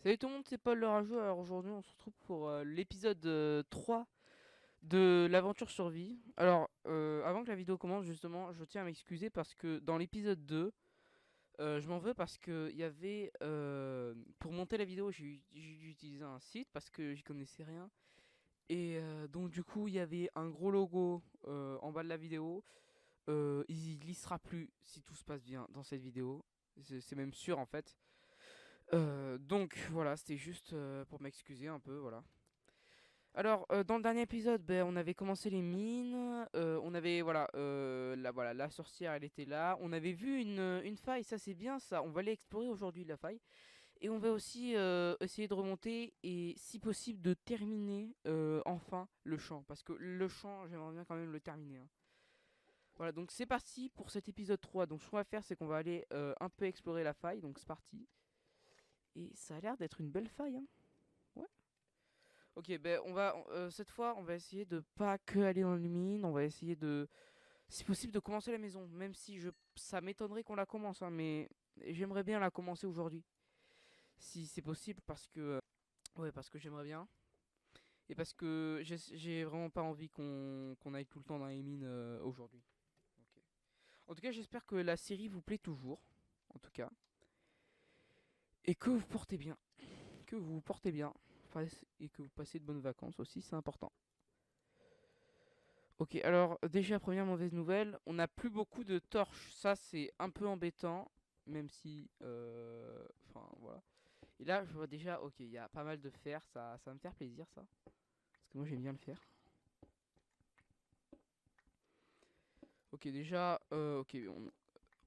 Salut tout le monde, c'est Paul le Rageux. Alors aujourd'hui, on se retrouve pour l'épisode 3 de l'aventure survie. Alors, avant que la vidéo commence, justement, je tiens à m'excuser parce que dans l'épisode 2, je m'en veux parce que il y avait. Pour monter la vidéo, j'ai dû utiliser un site parce que j'y connaissais rien. Et donc, du coup, il y avait un gros logo en bas de la vidéo. Il y sera plus si tout se passe bien dans cette vidéo. C'est même sûr en fait. Donc voilà, c'était juste pour m'excuser un peu, voilà. Alors, dans le dernier épisode, ben, on avait commencé les mines, on avait, voilà, la sorcière, elle était là, on avait vu une faille, ça c'est bien ça, on va aller explorer aujourd'hui la faille, et on va aussi essayer de remonter, et si possible de terminer enfin le champ, parce que le champ, j'aimerais bien quand même le terminer, hein. Voilà, donc c'est parti pour cet épisode 3, donc ce qu'on va faire, c'est qu'on va aller un peu explorer la faille, donc c'est parti, et ça a l'air d'être une belle faille, hein. Ouais. Ok, ben cette fois, on va essayer de pas que aller dans les mines, on va essayer de, si possible, de commencer la maison, même si ça m'étonnerait qu'on la commence, hein, mais j'aimerais bien la commencer aujourd'hui, si c'est possible, parce que, ouais, parce que j'aimerais bien, et parce que j'ai vraiment pas envie qu'on aille tout le temps dans les mines aujourd'hui. Ok. En tout cas, j'espère que la série vous plaît toujours, en tout cas, et que vous portez bien, que vous vous portez bien, et que vous passez de bonnes vacances aussi, c'est important. Ok, alors déjà première mauvaise nouvelle, on n'a plus beaucoup de torches. Ça c'est un peu embêtant, même si, enfin voilà. Et là je vois déjà, ok, il y a pas mal de fer, ça va me faire plaisir ça, parce que moi j'aime bien le fer. Ok, déjà, ok,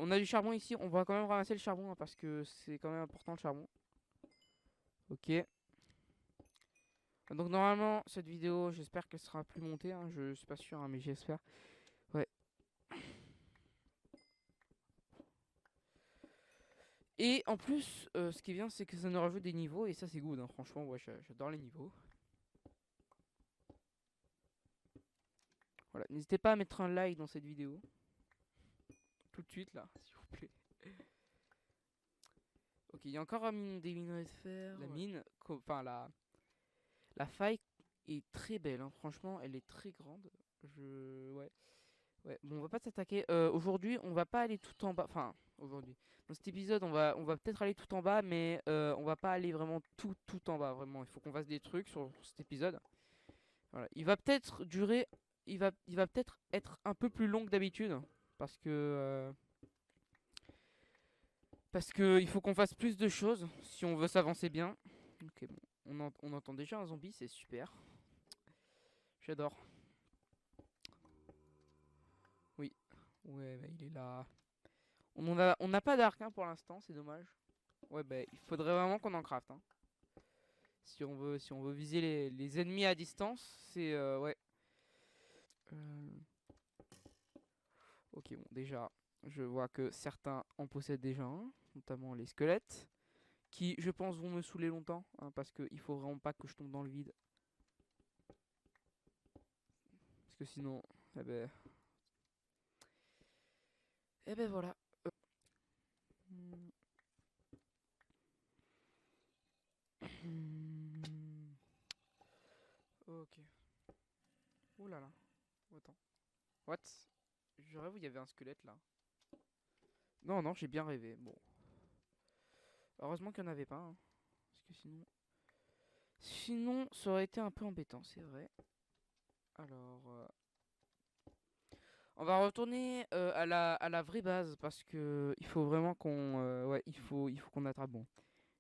on a du charbon ici, on va quand même ramasser le charbon hein, parce que c'est quand même important le charbon. Ok. Donc normalement cette vidéo, j'espère qu'elle sera plus montée, hein, je suis pas sûr, hein, mais j'espère. Ouais. Et en plus, ce qui est bien, c'est que ça nous rajoute des niveaux, et ça c'est good, hein. Franchement, ouais, j'adore les niveaux. Voilà, n'hésitez pas à mettre un like dans cette vidéo, tout de suite là, s'il vous plaît. Ok, il y a encore des minerais de fer. La mine, enfin la faille est très belle, hein. Franchement, elle est très grande. Ouais. Ouais, bon, on va pas s'attaquer. Aujourd'hui, on va pas aller tout en bas. Enfin, aujourd'hui. Dans cet épisode, on va peut-être aller tout en bas, mais on va pas aller vraiment tout en bas. Vraiment, il faut qu'on fasse des trucs sur cet épisode. Voilà. Il va peut-être durer. Il va peut-être être un peu plus long que d'habitude. Parce que. Parce que il faut qu'on fasse plus de choses si on veut s'avancer bien. Ok, bon. On entend déjà un zombie, c'est super. J'adore. Oui. Ouais, bah, il est là. On n'a pas d'arc hein, pour l'instant, c'est dommage. Ouais, bah, il faudrait vraiment qu'on en craft, hein. Si on veut viser les ennemis à distance, c'est ouais. Euh, ok, bon, déjà, je vois que certains en possèdent déjà un, notamment les squelettes, qui, je pense, vont me saouler longtemps, hein, parce qu'il faut vraiment pas que je tombe dans le vide, parce que sinon, eh ben voilà. Hmm. Hmm. Ok. Ouh là là. Attends. What? Je rêve où il y avait un squelette là. Non, non, j'ai bien rêvé. Bon. Heureusement qu'il n'y en avait pas, hein, parce que sinon. Sinon, ça aurait été un peu embêtant, c'est vrai. Alors, on va retourner à la vraie base parce que il faut vraiment qu'on, ouais, il faut qu'on attrape. Bon,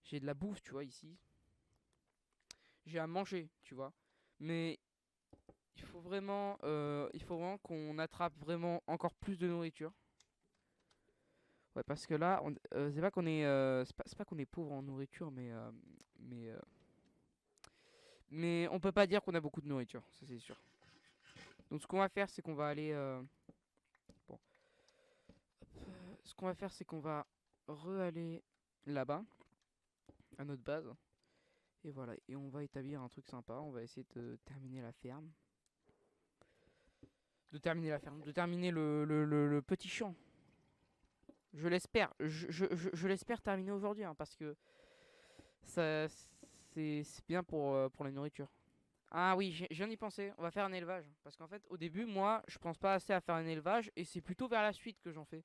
j'ai de la bouffe, tu vois ici. J'ai à manger, tu vois. Mais il faut vraiment qu'on attrape vraiment encore plus de nourriture. Ouais, parce que là, c'est pas qu'on est, c'est pas qu'on est pauvre en nourriture, mais, euh, mais on peut pas dire qu'on a beaucoup de nourriture, ça c'est sûr. Donc ce qu'on va faire, c'est qu'on va aller, bon, ce qu'on va faire, c'est qu'on va re-aller là-bas, à notre base. Et voilà, et on va établir un truc sympa. On va essayer de terminer la ferme. De terminer le petit champ. Je l'espère. Je l'espère terminer aujourd'hui, hein, parce que Ça, c'est bien pour la nourriture. Ah oui, j'en ai pensé. On va faire un élevage. Parce qu'en fait, au début, moi, je pense pas assez à faire un élevage. Et c'est plutôt vers la suite que j'en fais.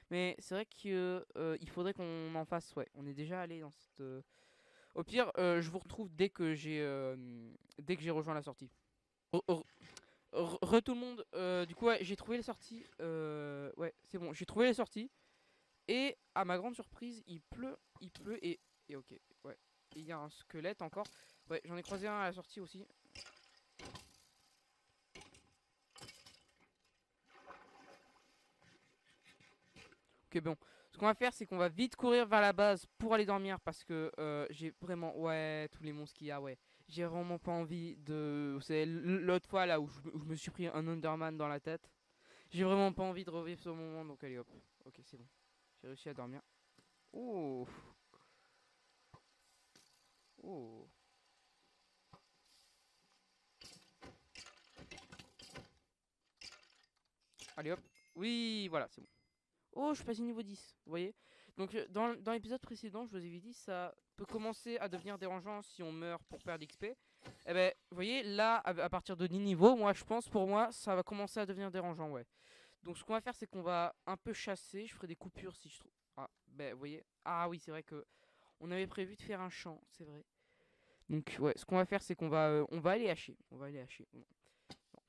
Mais c'est vrai qu'il faudrait qu'on en fasse. Ouais, on est déjà allé dans cette. Au pire, je vous retrouve dès que j'ai rejoint la sortie. Re, re- tout le monde. Du coup, ouais, j'ai trouvé les sorties. Ouais, c'est bon. J'ai trouvé les sorties. Et à ma grande surprise, il pleut et ok, ouais. Et il y a un squelette encore. Ouais, j'en ai croisé un à la sortie aussi. Ok, bon. Ce qu'on va faire, c'est qu'on va vite courir vers la base pour aller dormir parce que j'ai vraiment, ouais, tous les monstres qu'il y a, ouais. J'ai vraiment pas envie de. Vous savez, l'autre fois là où je me suis pris un Underman dans la tête. J'ai vraiment pas envie de revivre ce moment, donc allez hop. Ok, c'est bon. J'ai réussi à dormir. Oh, oh. Allez hop. Oui, voilà, c'est bon. Oh, je suis passé niveau 10, vous voyez. Donc dans l'épisode précédent, je vous avais dit, ça peut commencer à devenir dérangeant si on meurt pour perdre d'XP. Eh ben, vous voyez, là, à partir de 10 niveaux, moi, je pense, pour moi, ça va commencer à devenir dérangeant, ouais. Donc ce qu'on va faire, c'est qu'on va un peu chasser. Je ferai des coupures si je trouve... Ah, ben, vous voyez. Ah oui, c'est vrai que on avait prévu de faire un champ, c'est vrai. Donc ouais, ce qu'on va faire, c'est on va aller hacher. On va aller hacher. Bon,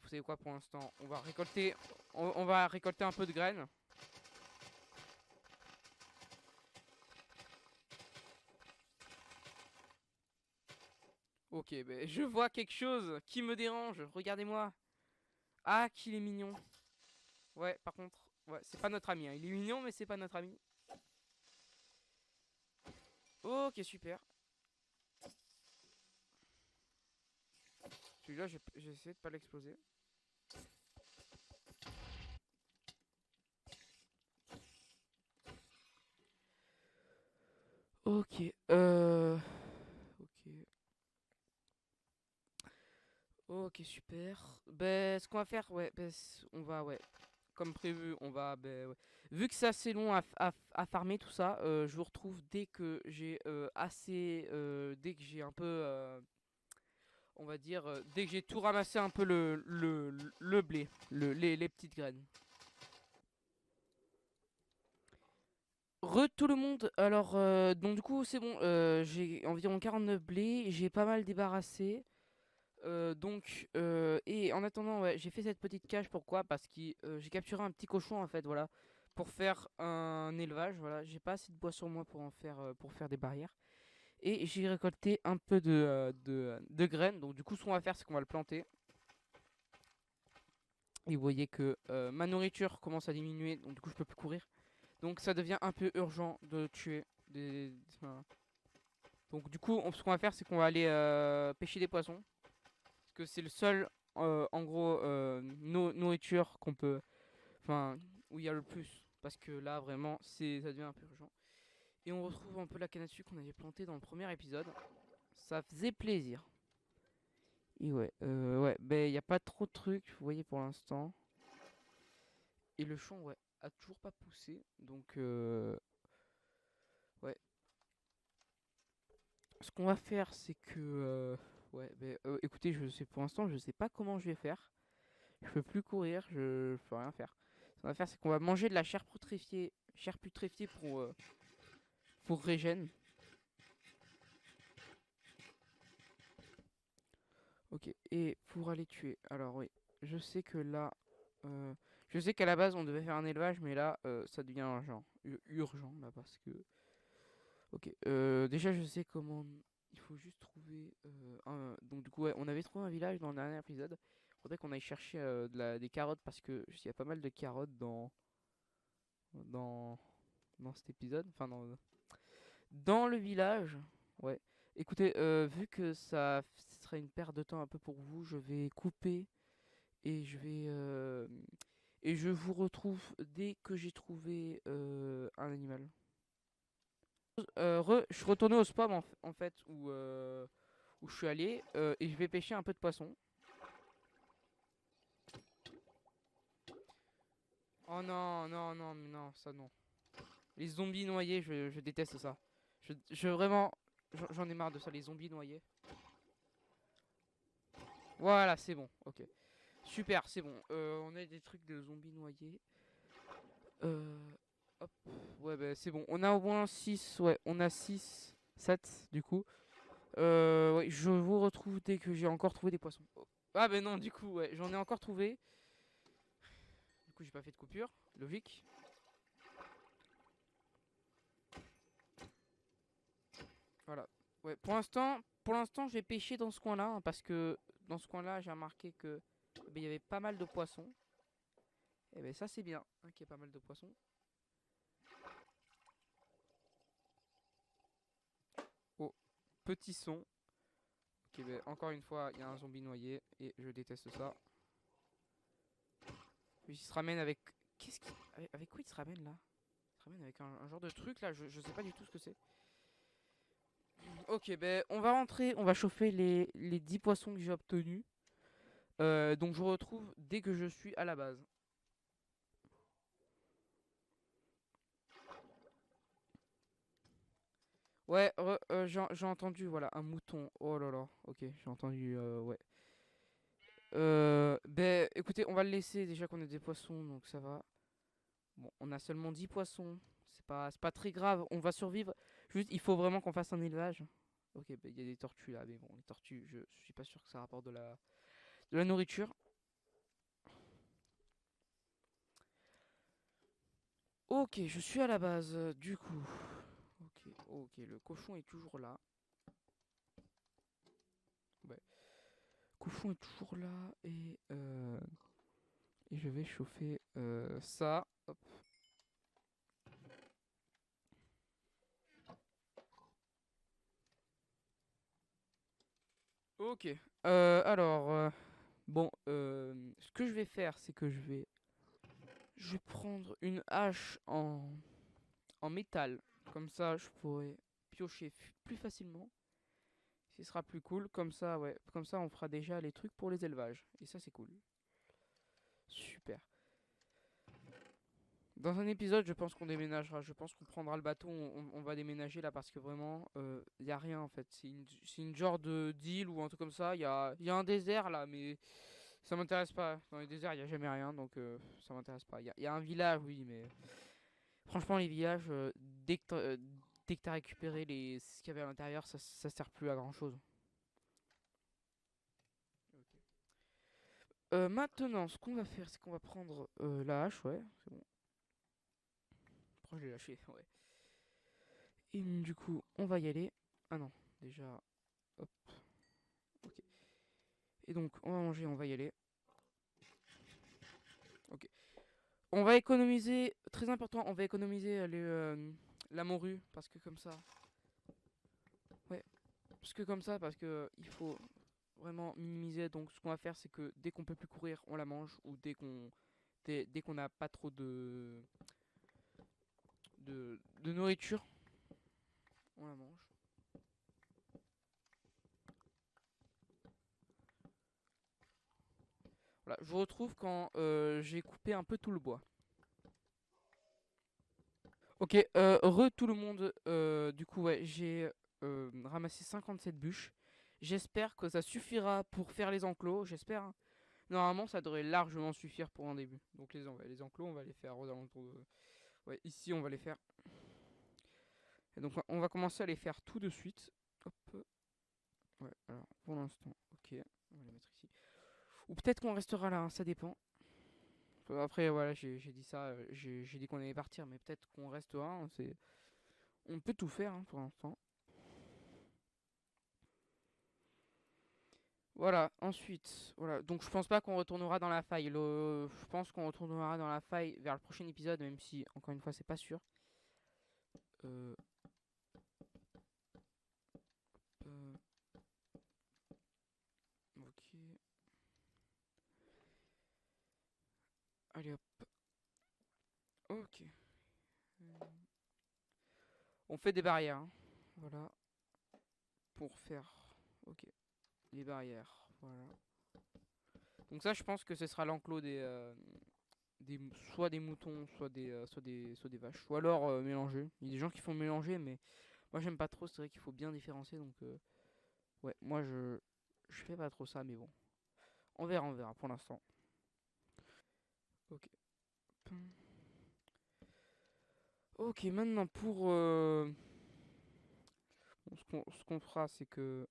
vous savez quoi, pour l'instant, on va récolter un peu de graines. Ok, ben je vois quelque chose qui me dérange. Regardez-moi. Ah, qu'il est mignon. Ouais, par contre, ouais, c'est pas notre ami, hein. Il est mignon, mais c'est pas notre ami. Ok, super. Celui-là, j'ai essayé de pas l'exploser. Ok, ok. Ok, super. Ben, ce qu'on va faire, ouais, ben, on va, ouais, comme prévu, on va, ben, ouais. Vu que c'est assez long à farmer tout ça, je vous retrouve dès que j'ai dès que j'ai un peu, on va dire, dès que j'ai tout ramassé un peu le blé, les petites graines. Re tout le monde, alors donc du coup c'est bon, j'ai environ 49 blés, j'ai pas mal débarrassé. Et en attendant, ouais, j'ai fait cette petite cage. Pourquoi? Parce que j'ai capturé un petit cochon en fait, voilà, pour faire un élevage. Voilà, j'ai pas assez de bois sur moi pour faire des barrières. Et j'ai récolté un peu de graines. Donc du coup, ce qu'on va faire, c'est qu'on va le planter. Et vous voyez que ma nourriture commence à diminuer, donc du coup, je peux plus courir. Donc ça devient un peu urgent de tuer enfin, donc du coup, ce qu'on va faire, c'est qu'on va aller pêcher des poissons. Parce que c'est le seul, en gros, nourriture qu'on peut. Enfin, où il y a le plus. Parce que là, vraiment, ça devient un peu urgent. Et on retrouve un peu la canne à sucre qu'on avait plantée dans le premier épisode. Ça faisait plaisir. Et ouais, ben il n'y a pas trop de trucs, vous voyez, pour l'instant. Et le champ, ouais, a toujours pas poussé. Donc, ouais. Ce qu'on va faire, c'est que. Ouais, ben écoutez, je sais pour l'instant, je sais pas comment je vais faire. Je peux plus courir, je peux rien faire. Ce qu'on va faire, c'est qu'on va manger de la chair putréfiée pour régène. Ok, et pour aller tuer. Alors oui, je sais que là, euh, je sais qu'à la base on devait faire un élevage, mais là, ça devient urgent, urgent là parce que. Ok, déjà je sais comment. Il faut juste trouver Donc du coup, ouais, on avait trouvé un village dans le dernier épisode. Faudrait qu'on aille chercher des carottes parce que il y a pas mal de carottes dans dans cet épisode. Enfin dans le village. Ouais. Écoutez, vu que ça serait une perte de temps un peu pour vous, je vais couper et je vous retrouve dès que j'ai trouvé un animal. Je suis retourné au spawn en fait où je suis allé et je vais pêcher un peu de poisson. Oh non, non, non, ça non. Les zombies noyés, je déteste ça. Vraiment. J'en ai marre de ça, les zombies noyés. Voilà, c'est bon, ok. Super, c'est bon. On a des trucs de zombies noyés. Euh, hop, ouais, bah c'est bon. On a au moins 6, ouais, on a 6, 7 du coup. Ouais, je vous retrouve dès que j'ai encore trouvé des poissons. Oh. Ah, ben non, du coup, ouais, j'en ai encore trouvé. Du coup, j'ai pas fait de coupure, logique. Voilà. Ouais, pour l'instant, j'ai pêché dans ce coin-là, hein, parce que dans ce coin-là, j'ai remarqué que il y avait pas mal de poissons. Et ben ça, c'est bien, hein, qu'il y ait pas mal de poissons. Oh, petit son. Ok, ben encore une fois, il y a un zombie noyé et je déteste ça. Il se ramène avec. Qu'est-ce qui. Avec quoi il se ramène là? Il se ramène avec un genre de truc là, je sais pas du tout ce que c'est. Ok, ben on va rentrer, on va chauffer les 10 poissons que j'ai obtenus. Donc je vous retrouve dès que je suis à la base. Ouais, j'ai entendu, voilà, un mouton. Oh là là, ok, j'ai entendu, ouais. Ben écoutez, on va le laisser déjà qu'on ait des poissons, donc ça va. Bon, on a seulement 10 poissons, c'est pas très grave, on va survivre. Juste, il faut vraiment qu'on fasse un élevage. Ok, ben il y a des tortues là, mais bon, les tortues, je suis pas sûr que ça rapporte de la nourriture. Ok, je suis à la base, du coup. Ok, ok, le cochon est toujours là. Ouais, le cochon est toujours là et je vais chauffer ça. Hop. Ok. Bon, ce que je vais faire, c'est que je vais prendre une hache en métal. Comme ça, je pourrai piocher plus facilement. Ce sera plus cool. Comme ça, ouais. Comme ça, on fera déjà les trucs pour les élevages. Et ça, c'est cool. Super. Dans un épisode, je pense qu'on déménagera. Je pense qu'on prendra le bateau. On va déménager là parce que vraiment, il y a rien en fait. C'est une genre de d'île ou un truc comme ça. Il y a un désert là, mais ça m'intéresse pas. Dans les déserts, il y a jamais rien, donc ça m'intéresse pas. Il y a un village, oui, mais franchement, les villages, dès que t'as récupéré ce qu'il y avait à l'intérieur, ça sert plus à grand chose. Maintenant, ce qu'on va faire, c'est qu'on va prendre la hache, ouais, c'est bon. Pourquoi je l'ai lâché, ouais. Et du coup, on va y aller. Ah non, déjà, hop, ok. Et donc, on va manger, on va y aller. Ok. On va économiser, très important, on va économiser la morue, parce que comme ça, ouais, parce que il faut vraiment minimiser. Donc, ce qu'on va faire, c'est que dès qu'on peut plus courir, on la mange, ou dès qu'on n'a pas trop de nourriture, on la mange. Voilà, je vous retrouve quand j'ai coupé un peu tout le bois. Ok, tout le monde. Du coup, ouais, j'ai ramassé 57 bûches. J'espère que ça suffira pour faire les enclos. J'espère, hein. Normalement, ça devrait largement suffire pour un début. Donc, les enclos, on va les faire aux alentours de. Ouais, ici, on va les faire. Et donc, on va commencer à les faire tout de suite. Hop. Ouais, alors, pour l'instant, ok. On va les mettre ici. Ou peut-être qu'on restera là, hein, ça dépend. Après, voilà, j'ai dit ça. J'ai dit qu'on allait partir, mais peut-être qu'on restera, hein, on peut tout faire, hein, pour l'instant. Voilà, ensuite, voilà. Donc je pense pas qu'on retournera dans la faille. Je pense qu'on retournera dans la faille vers le prochain épisode, même si encore une fois c'est pas sûr. Euh, euh, ok. Allez hop. Ok. Euh, On fait des barrières, hein. Voilà. Pour faire. Ok. Les barrières. Voilà. Donc ça, je pense que ce sera l'enclos soit des moutons, soit des vaches. Ou alors mélanger. Il y a des gens qui font mélanger, mais Moi j'aime pas trop, c'est vrai qu'il faut bien différencier donc ouais, moi je fais pas trop ça mais bon. On verra pour l'instant. OK. OK, maintenant pour bon, ce qu'on fera c'est que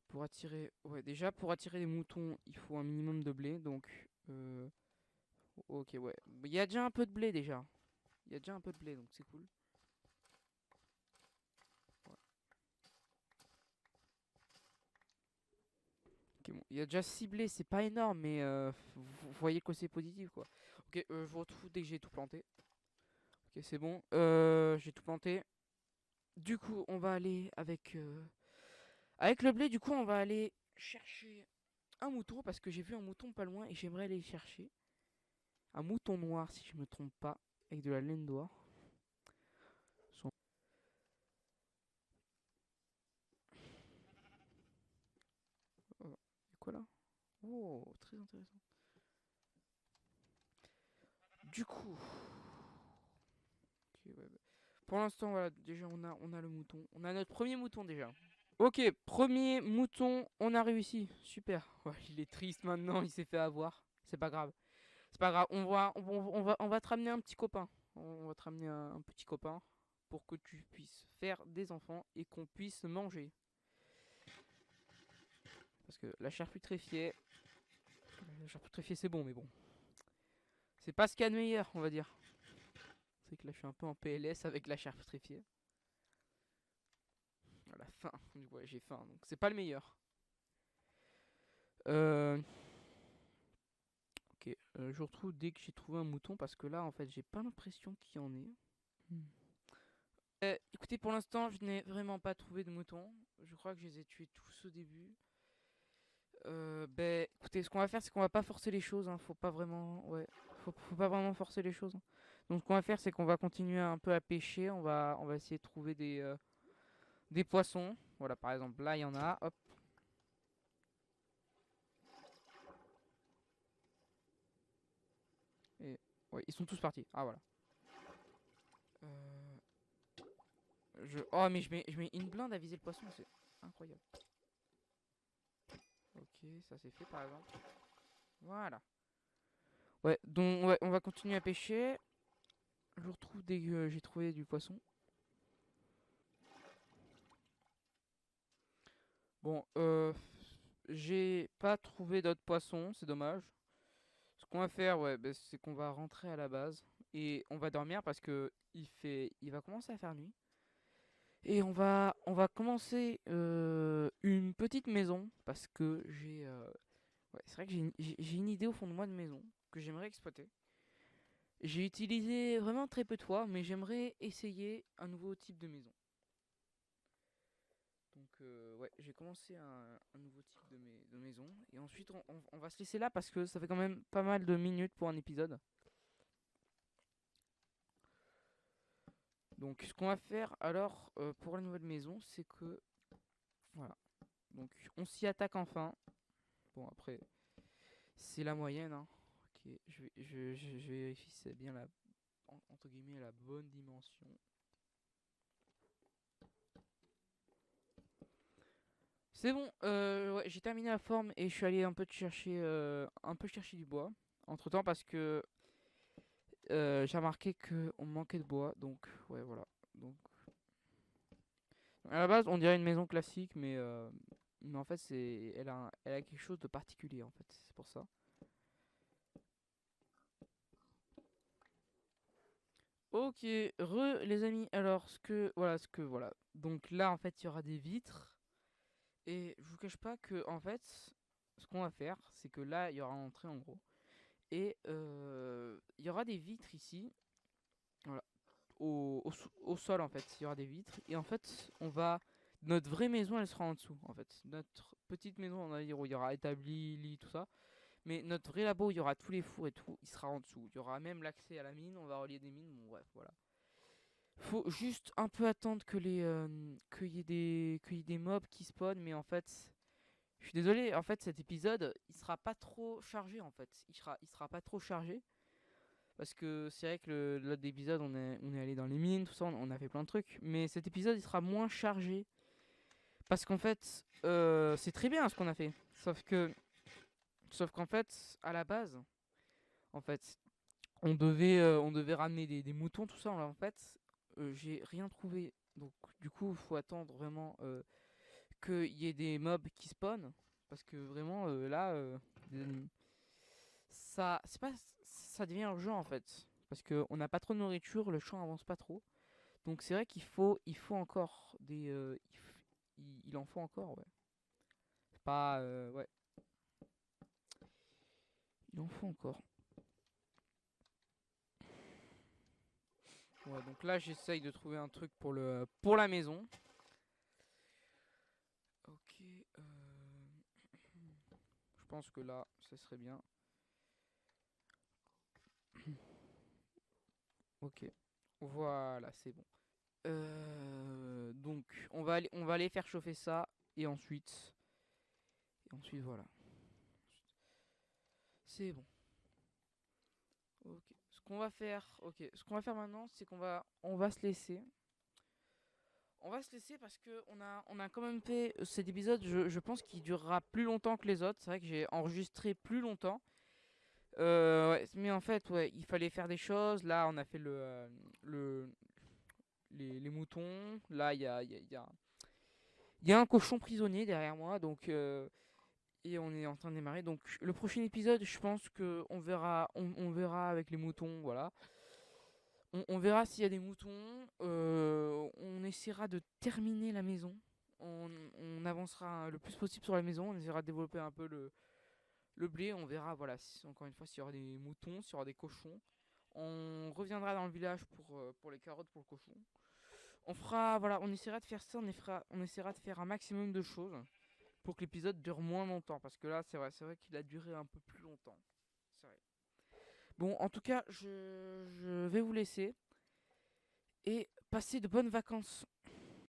pour attirer ouais, déjà pour attirer les moutons, il faut un minimum de blé donc OK, ouais. Il y a déjà un peu de blé déjà. Il y a déjà un peu de blé donc c'est cool. Ouais. Ok, bon. Il y a déjà 6 blés, c'est pas énorme, mais vous voyez que c'est positif quoi. Ok, je vous retrouve dès que j'ai tout planté. Ok, c'est bon. J'ai tout planté. Du coup, on va aller avec le blé. Du coup, on va aller chercher un mouton parce que j'ai vu un mouton pas loin et j'aimerais aller le chercher. Un mouton noir, si je me trompe pas, avec de la laine noire. Son- quoi là? Oh, très intéressant. Du coup, ok, ouais, bah. Pour l'instant, voilà, déjà on a le mouton. On a notre premier mouton déjà. Ok, premier mouton, on a réussi. Super. Ouais, il est triste maintenant, il s'est fait avoir. C'est pas grave. C'est pas grave. On va te ramener un petit copain. On va te ramener un petit copain pour que tu puisses faire des enfants et qu'on puisse manger. Parce que la charcuterie c'est bon, mais bon. C'est pas ce qu'il y a de meilleur, on va dire. C'est que là, je suis un peu en PLS avec la charcuterie. À la fin, ouais, j'ai faim, donc c'est pas le meilleur. Euh, ok, je retrouve dès que j'ai trouvé un mouton parce que là, en fait, j'ai pas l'impression qu'il y en ait. Hmm. Écoutez, pour l'instant, je n'ai vraiment pas trouvé de moutons. Je crois que je les ai tués tous au début. Écoutez, ce qu'on va faire, c'est qu'on va pas forcer les choses. Hein. Faut pas vraiment, ouais, faut pas vraiment forcer les choses. Hein. Donc, ce qu'on va faire, c'est qu'on va continuer un peu à pêcher. On va essayer de trouver des poissons. Voilà, par exemple, là, il y en a. Hop. Et ouais, ils sont tous partis. Ah voilà. Euh, Oh, mais je mets une blinde à viser le poisson, c'est incroyable. Ok, ça c'est fait par exemple. Voilà. Ouais, donc ouais, on va continuer à pêcher. Je vous retrouve dès que j'ai trouvé du poisson. Bon, j'ai pas trouvé d'autres poissons, c'est dommage. Ce qu'on va faire, ouais, bah, c'est qu'on va rentrer à la base et on va dormir parce que il va commencer à faire nuit. Et on va commencer une petite maison parce que ouais, c'est vrai que j'ai une idée au fond de moi de maison que j'aimerais exploiter. J'ai utilisé vraiment très peu de fois, mais j'aimerais essayer un nouveau type de maison. Donc ouais, j'ai commencé un nouveau type de maison. Et ensuite, on va se laisser là parce que ça fait quand même pas mal de minutes pour un épisode. Donc ce qu'on va faire alors pour la nouvelle maison, c'est que... Voilà. Donc on s'y attaque enfin. Bon après, c'est la moyenne. Hein. Ok, je vérifie si c'est bien entre guillemets la bonne dimension. C'est bon, ouais, j'ai terminé la forme et je suis allé un peu chercher du bois. Entre temps parce que j'ai remarqué qu'on manquait de bois, donc ouais voilà. Donc à la base on dirait une maison classique, mais en fait elle a quelque chose de particulier en fait, c'est pour ça. Ok, les amis. Alors ce que voilà. Donc là en fait il y aura des vitres et je vous cache pas que en fait ce qu'on va faire c'est que là il y aura une entrée en gros. Et il y aura des vitres ici, voilà, au sol en fait, il y aura des vitres. Et en fait, notre vraie maison, elle sera en dessous en fait. Notre petite maison, on va dire, où il y aura établi, lit, tout ça. Mais notre vrai labo, où il y aura tous les fours et tout, il sera en dessous. Il y aura même l'accès à la mine, on va relier des mines, bon bref, voilà. Faut juste un peu attendre qu'il y ait des mobs qui spawnent, mais en fait, je suis désolé, en fait, cet épisode, il sera pas trop chargé en fait. Il sera pas trop chargé. Parce que c'est vrai que l'autre épisode, on est allé dans les mines, tout ça, on a fait plein de trucs. Mais cet épisode, il sera moins chargé. Parce qu'en fait, c'est très bien ce qu'on a fait. Sauf qu'en fait, à la base, en fait, on devait ramener des moutons, tout ça. En fait, j'ai rien trouvé. Donc, du coup, il faut attendre vraiment qu'il y ait des mobs qui spawnent. Parce que vraiment, là, c'est pas, ça devient urgent en fait. Parce qu'on n'a pas trop de nourriture, le champ avance pas trop. Donc, c'est vrai qu'il faut encore des. Il en faut encore, ouais. C'est pas. Ouais, il en faut encore. Ouais, donc là, j'essaye de trouver un truc pour la maison. Ok. Je pense que là, ça serait bien. Ok. Voilà, c'est bon. Donc, on va aller faire chauffer ça. Et ensuite, voilà. C'est bon. Ok. Ce qu'on va faire maintenant, c'est qu'on va se laisser. On va se laisser parce que on a quand même fait cet épisode. Je pense qu'il durera plus longtemps que les autres. C'est vrai que j'ai enregistré plus longtemps. Ouais, mais en fait, ouais, il fallait faire des choses. Là, on a fait le, les moutons. Là, il y a un cochon prisonnier derrière moi. Donc, et on est en train de démarrer. Donc, le prochain épisode, je pense que on verra avec les moutons. Voilà. On verra s'il y a des moutons. On essaiera de terminer la maison. On avancera le plus possible sur la maison. On essaiera de développer un peu le blé. On verra, voilà, encore une fois, s'il y aura des moutons, s'il y aura des cochons. On reviendra dans le village pour les carottes, pour le cochon. Voilà, on essaiera de faire ça. On essaiera de faire un maximum de choses pour que l'épisode dure moins longtemps. Parce que là, c'est vrai qu'il a duré un peu plus longtemps. C'est vrai. Bon, en tout cas, je vais vous laisser et passer de bonnes vacances